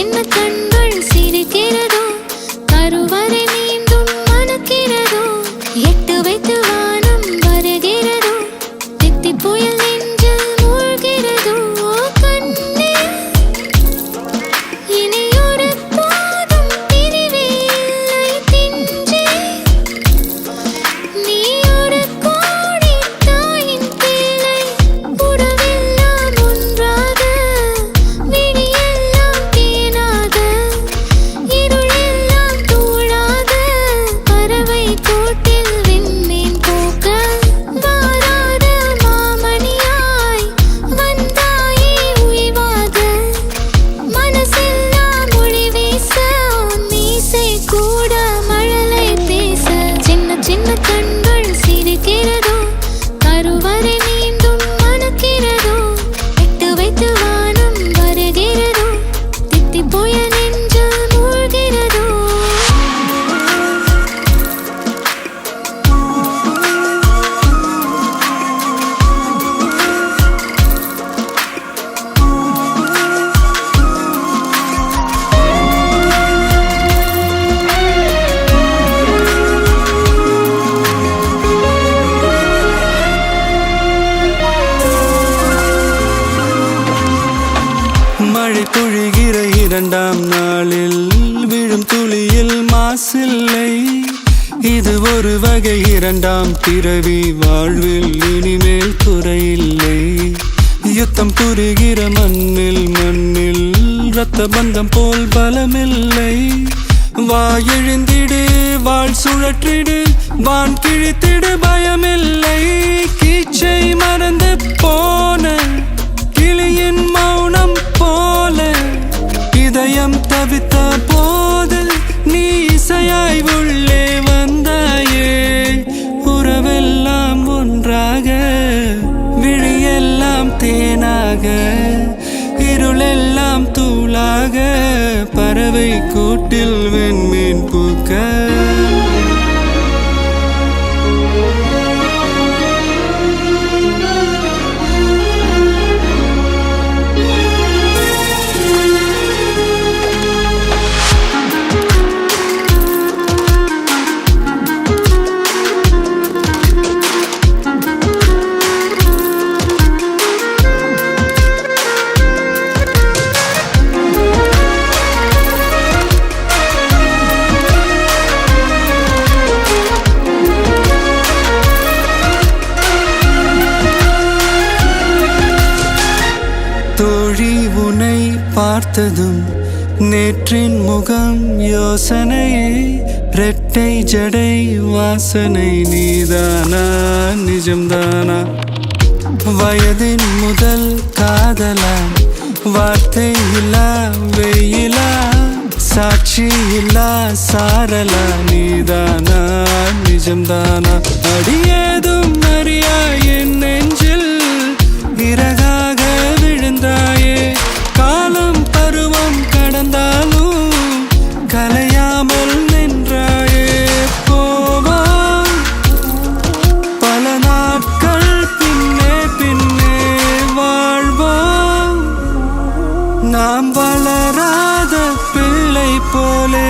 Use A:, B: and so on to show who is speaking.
A: சின்ன கண்கள் சிரிக்கிறதோ, கருவறை மீண்டும் மணக்கிறதோ, எட்டு வைத்து வானம் வருகிறதோ, தித்தி புயல் நெஞ்சில் மூழ்கிறதோ. கண்ணே இனியொரு போதும் பிரிவே இல்லை பிஞ்சே, நீ ஒரு கோடி தாயின் பிள்ளை. உறவெல்லாம் ஒன்றாக, விழியெல்லாம் தேனாக, இருளெல்லாம் தூளாக, பறவை கூட்டில் விண்மீன் போக்க வாராத மாமணியாய் வந்தாயே உய்வாக. மனசெல்லாம் மொழி வீச, மீசை கூட மழலை பேச. சின்ன சின்ன கண்கள் சிரிக்கிறதோ, கருவறை மீண்டும் மணக்கிறதோ, எட்டு வைத்து வானம் வருகிறதோ, தித்தி புயல் நெஞ்சில் மூழ்கிறதோ.
B: மழை பொழிகிற இரண்டாம் நாளில் விழும் துளியில் மாசில்லை. இது ஒரு வகை இரண்டாம் பிறவி, வாழ்வில் இனிமேல் குறையில்லை. யுத்தம் புரிகிற மண்ணில் இரத்த பந்தம் போல் பலமில்லை. வா எழுந்திடு, வாழ் சுழற்றிடு, வான் கிழித்திடு, பயமில்லை. கீச்சை மறந்து போன கிளியின் மௌனம் போல, இதயம் தவித்த போது நீ இசையாய் உள்ளே வந்தாயே. உறவெல்லாம் ஒன்றாக, விழியெல்லாம் தேனாக, இருளெல்லாம் தூளாக, பறவை கூட்டில் வெண்மீன் பூக்க. தோழி உன்னை பார்த்ததும் நேற்றின் முகம் யோசனையே, ரெட்டை ஜடை வாசனை நீதானா நிஜம்தானா? வயதின் முதல் காதலா, வார்த்தை இல்லா வெயிலா, சாட்சி இல்லா சாரலா, நீதானா நிஜம்தானா? அடியேதும் அறியா என் நெஞ்சில் இறகாக விழுந்தாயே. காலம் பருவம் கடந்தாலும் கலையாமல் நின்றாயே. போவாம் பல நாட்கள், பின்னே பின்னே வாழ்வோம். நாம் வளராத பிள்ளை போலே